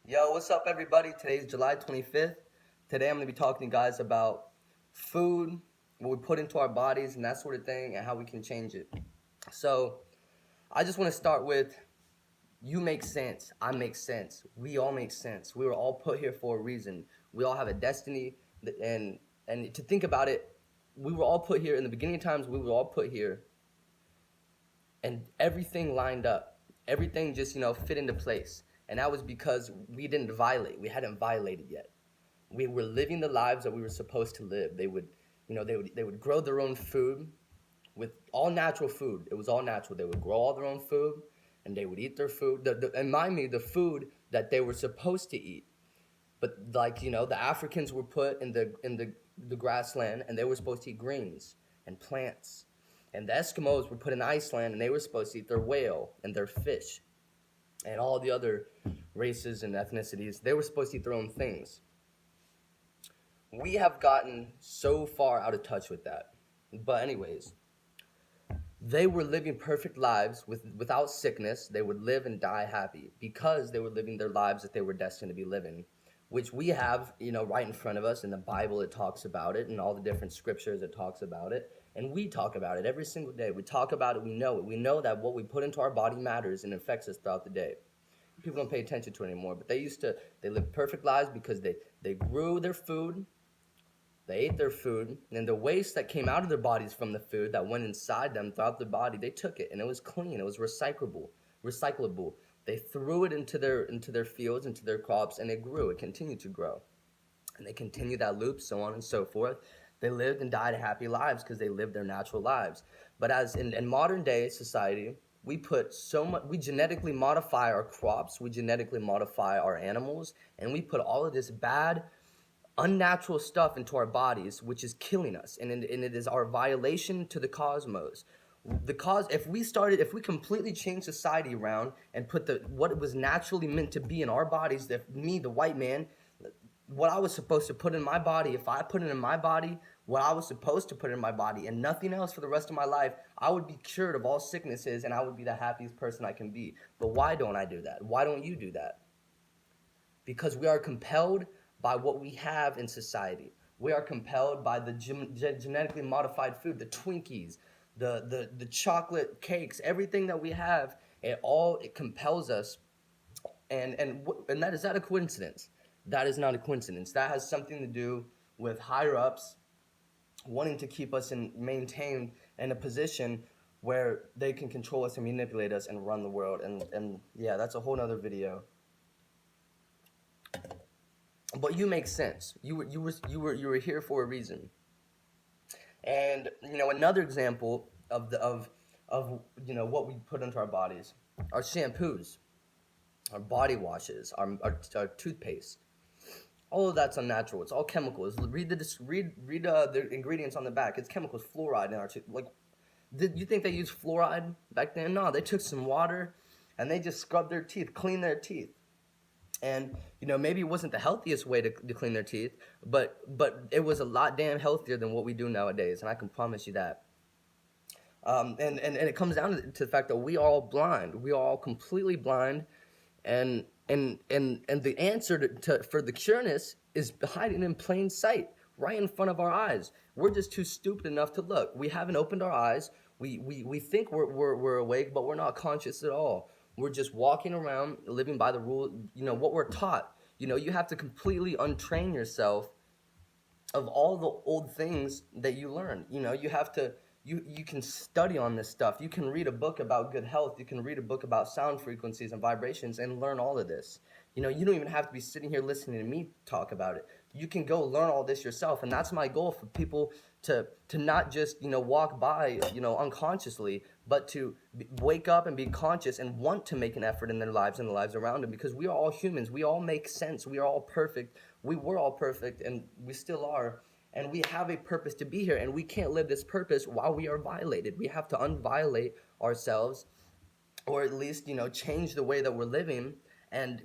Yo, what's up, everybody? Today's July 25th. Today I'm going to be talking to you guys about food, what we put into our bodies, and that sort of thing, and how we can change it. So, I just want to start with you make sense, I make sense, we all make sense. We were all put here for a reason. We all have a destiny, and to think about it, we were all put here in the beginning of times. We were all put here, and everything lined up. Everything just fit into place, and that was because we didn't violate. We hadn't violated yet. We were living the lives that we were supposed to live. They would grow their own food with all natural food. It was all natural. They would grow all their own food, and they would eat their food. And mind me, the food that they were supposed to eat. But the Africans were put in the grassland, and they were supposed to eat greens and plants. And the Eskimos were put in Iceland, and they were supposed to eat their whale and their fish. And all the other races and ethnicities, they were supposed to eat their own things. We have gotten so far out of touch with that. But anyways, they were living perfect lives without sickness. They would live and die happy because they were living their lives that they were destined to be living, which we have, right in front of us. In the Bible, it talks about it, and all the different scriptures, it talks about it. And we talk about it every single day. We talk about it, we know it. We know that what we put into our body matters and affects us throughout the day. People don't pay attention to it anymore, but they lived perfect lives because they grew their food. They ate their food, and the waste that came out of their bodies from the food that went inside them throughout their body, they took it, and it was clean. It was recyclable. They threw it into their fields, into their crops, and it grew. It continued to grow, and they continued that loop, so on and so forth. They lived and died happy lives because they lived their natural lives. But as in modern day society, we put so much. We genetically modify our crops. We genetically modify our animals, and we put all of this bad, unnatural stuff into our bodies, which is killing us, and it is our violation to the cosmos. If we completely change society around and put what it was naturally meant to be in our bodies, the white man, what I was supposed to put in my body, if I put it in my body, what I was supposed to put in my body, and nothing else for the rest of my life, I would be cured of all sicknesses, and I would be the happiest person I can be. But why don't I do that? Why don't you do that? Because we are compelled by what we have in society. We are compelled by the genetically modified food, the Twinkies, the chocolate cakes, everything that we have. It compels us, and that is that a coincidence? That is not a coincidence. That has something to do with higher ups wanting to keep us maintained in a position where they can control us and manipulate us and run the world. And yeah, that's a whole nother video. But you make sense. You were here for a reason. And another example of what we put into our bodies, our shampoos, our body washes, our toothpaste. All of that's unnatural. It's all chemicals. Read the ingredients on the back. It's chemicals, fluoride in our tooth. Did you think they used fluoride back then? No, they took some water and they just scrubbed their teeth, cleaned their teeth. And maybe it wasn't the healthiest way to clean their teeth, but it was a lot damn healthier than what we do nowadays, and I can promise you that. And it comes down to the fact that we are all blind. We are all completely blind, and the answer for the cureness is hiding in plain sight, right in front of our eyes. We're just too stupid enough to look. We haven't opened our eyes. We think we're awake, but we're not conscious at all. We're just walking around living by the rule, what we're taught. You have to completely untrain yourself of all the old things that you learned. You have to, you can study on this stuff. You can read a book about good health. You can read a book about sound frequencies and vibrations and learn all of this. You don't even have to be sitting here listening to me talk about it. You can go learn all this yourself, and that's my goal for people to not just walk by unconsciously, but to wake up and be conscious and want to make an effort in their lives and the lives around them, because we are all humans. We all make sense. We are all perfect. We were all perfect, and we still are. And we have a purpose to be here, and we can't live this purpose while we are violated. We have to unviolate ourselves, or at least change the way that we're living, and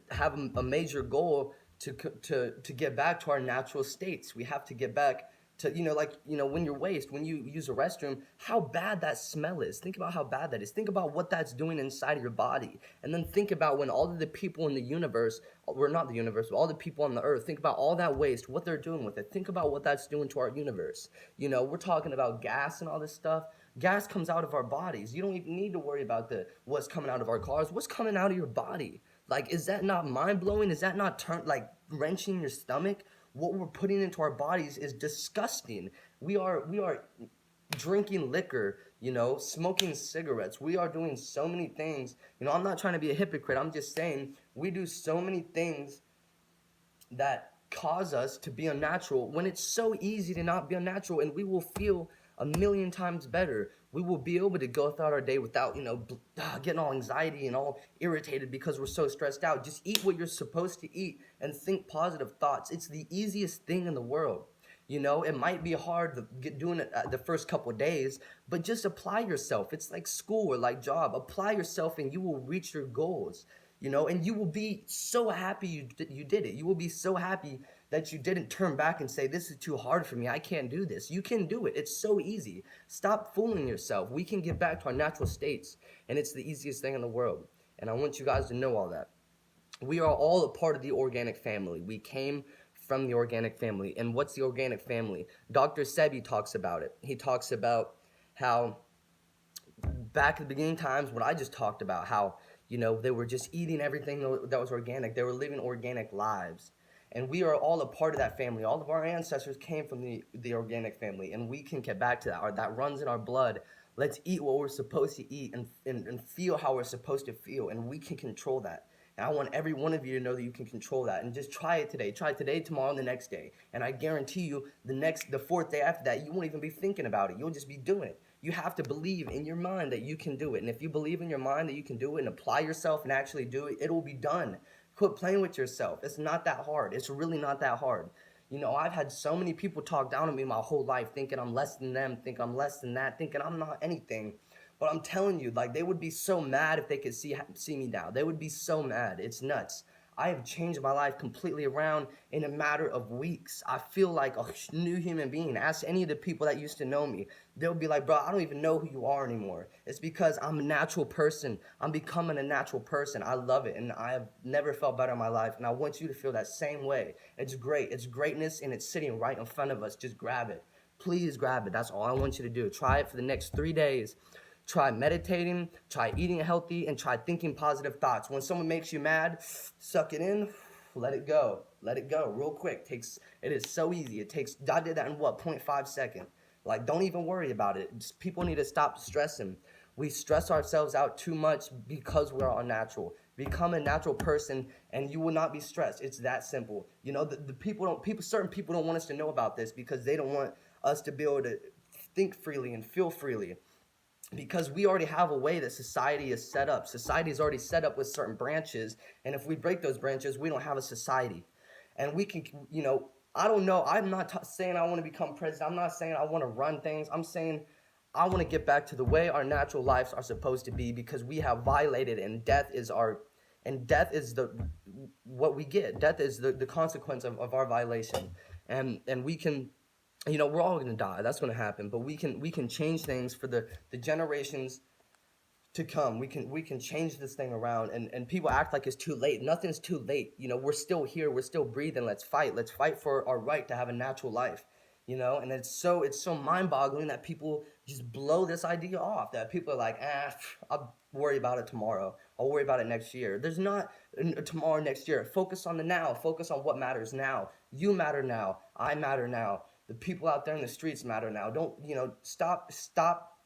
have a major goal to get back to our natural states. We have to get back to, when you're when you use a restroom, how bad that smell is. Think about how bad that is. Think about what that's doing inside of your body. And then think about when all of the people in the universe, we're not the universe, but all the people on the earth, think about all that waste, what they're doing with it. Think about what that's doing to our universe. We're talking about gas and all this stuff. Gas comes out of our bodies. You don't even need to worry about what's coming out of our cars. What's coming out of your body? Like, is that not mind-blowing? Is that not wrenching your stomach? What we're putting into our bodies is disgusting. We are drinking liquor, smoking cigarettes. We are doing so many things. I'm not trying to be a hypocrite. I'm just saying we do so many things that cause us to be unnatural when it's so easy to not be unnatural, and we will feel a million times better. We will be able to go throughout our day without, getting all anxiety and all irritated because we're so stressed out. Just eat what you're supposed to eat and think positive thoughts. It's the easiest thing in the world. It might be hard to doing it the first couple of days, but just apply yourself. It's like school or like job. Apply yourself and you will reach your goals. And you will be so happy you did it. You will be so happy that you didn't turn back and say, this is too hard for me. I can't do this. You can do it. It's so easy. Stop fooling yourself. We can get back to our natural states, and it's the easiest thing in the world. And I want you guys to know all that. We are all a part of the organic family. We came from the organic family. And what's the organic family? Dr. Sebi talks about it. He talks about how back at the beginning times, what I just talked about, how they were just eating everything that was organic. They were living organic lives. And we are all a part of that family. All of our ancestors came from the organic family, and we can get back to that. That runs in our blood. Let's eat what we're supposed to eat and feel how we're supposed to feel, and we can control that. And I want every one of you to know that you can control that. And just try it today. Try it today, tomorrow, and the next day. And I guarantee you, the fourth day after that, you won't even be thinking about it. You'll just be doing it. You have to believe in your mind that you can do it. And if you believe in your mind that you can do it and apply yourself and actually do it, it will be done. Quit playing with yourself. It's not that hard. It's really not that hard. I've had so many people talk down on me my whole life, thinking I'm less than them, think I'm less than that, thinking I'm not anything. But I'm telling you, they would be so mad if they could see me now. They would be so mad. It's nuts. I have changed my life completely around in a matter of weeks. I feel like a new human being. Ask any of the people that used to know me. They'll be like, bro, I don't even know who you are anymore. It's because I'm a natural person. I'm becoming a natural person. I love it, and I have never felt better in my life, and I want you to feel that same way. It's great. It's greatness, and it's sitting right in front of us. Just grab it. Please grab it. That's all I want you to do. Try it for the next 3 days. Try meditating, try eating healthy, and try thinking positive thoughts. When someone makes you mad, suck it in, let it go. Let it go real quick. It is so easy. I did that in 0.5 seconds. Don't even worry about it. People need to stop stressing. We stress ourselves out too much because we're unnatural. Become a natural person and you will not be stressed. It's that simple. Certain people don't want us to know about this because they don't want us to be able to think freely and feel freely. Because we already have a way that society is set up. Society is already set up with certain branches, and if we break those branches, we don't have a society. And we can, I don't know. I'm not saying I want to become president. I'm not saying I want to run things. I'm saying I want to get back to the way our natural lives are supposed to be because we have violated, and death is what we get. Death is the consequence of our violation, and we can. We're all going to die. That's going to happen. But we can change things for the generations to come. We can change this thing around. And people act like it's too late. Nothing's too late. We're still here. We're still breathing. Let's fight. Let's fight for our right to have a natural life. And it's so mind-boggling that people just blow this idea off. That people are like, I'll worry about it tomorrow. I'll worry about it next year. There's not tomorrow, next year. Focus on the now. Focus on what matters now. You matter now. I matter now. The people out there in the streets matter now. Don't, stop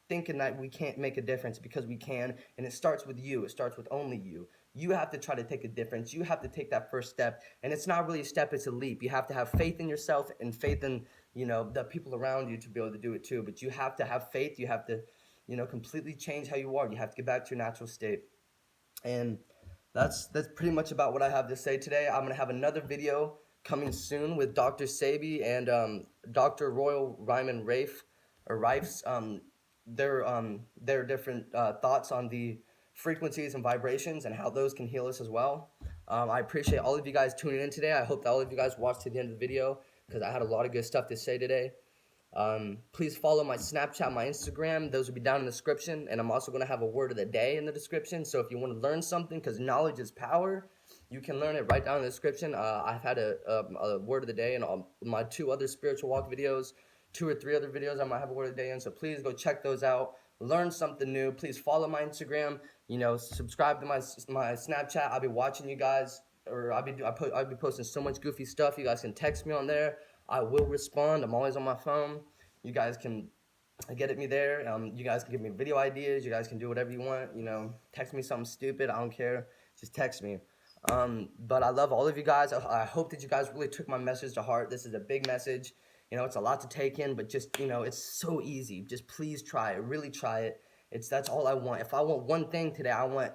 thinking that we can't make a difference because we can. And it starts with you. It starts with only you. You have to try to take a difference. You have to take that first step. And it's not really a step, it's a leap. You have to have faith in yourself and faith in, the people around you to be able to do it too. But you have to have faith. You have to, completely change how you are. You have to get back to your natural state. And that's pretty much about what I have to say today. I'm going to have another video coming soon with Dr. Sebi and Dr. Royal Ryman Rife's their different thoughts on the frequencies and vibrations and how those can heal us as well. I appreciate all of you guys tuning in today. I hope that all of you guys watched to the end of the video because I had a lot of good stuff to say today. Please follow my Snapchat, my Instagram. Those will be down in the description. And I'm also going to have a word of the day in the description. So if you want to learn something, because knowledge is power, you can learn it right down in the description. I've had a word of the day in all my 2 other spiritual walk videos, 2 or 3 other videos I might have a word of the day in. So please go check those out. Learn something new. Please follow my Instagram. Subscribe to my Snapchat. I'll be watching you guys, or I'll be posting so much goofy stuff. You guys can text me on there. I will respond. I'm always on my phone. You guys can get at me there. You guys can give me video ideas. You guys can do whatever you want. Text me something stupid. I don't care. Just text me. But I love all of you guys. I hope that you guys really took my message to heart. This is a big message. It's a lot to take in, but just, it's so easy. Just please try it. Really try it. That's all I want. If I want one thing today, I want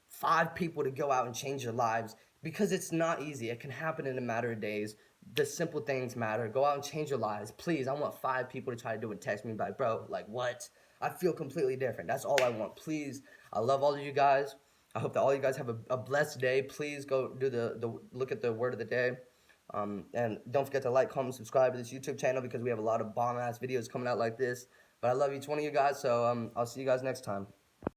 5 people to go out and change their lives, because it's not easy. It can happen in a matter of days. The simple things matter. Go out and change your lives. Please, I want 5 people to try to do it. Text me like, bro, like what? I feel completely different. That's all I want. Please, I love all of you guys. I hope that all you guys have a blessed day. Please go do the look at the word of the day. And don't forget to like, comment, subscribe to this YouTube channel, because we have a lot of bomb-ass videos coming out like this. But I love each one of you guys, so I'll see you guys next time.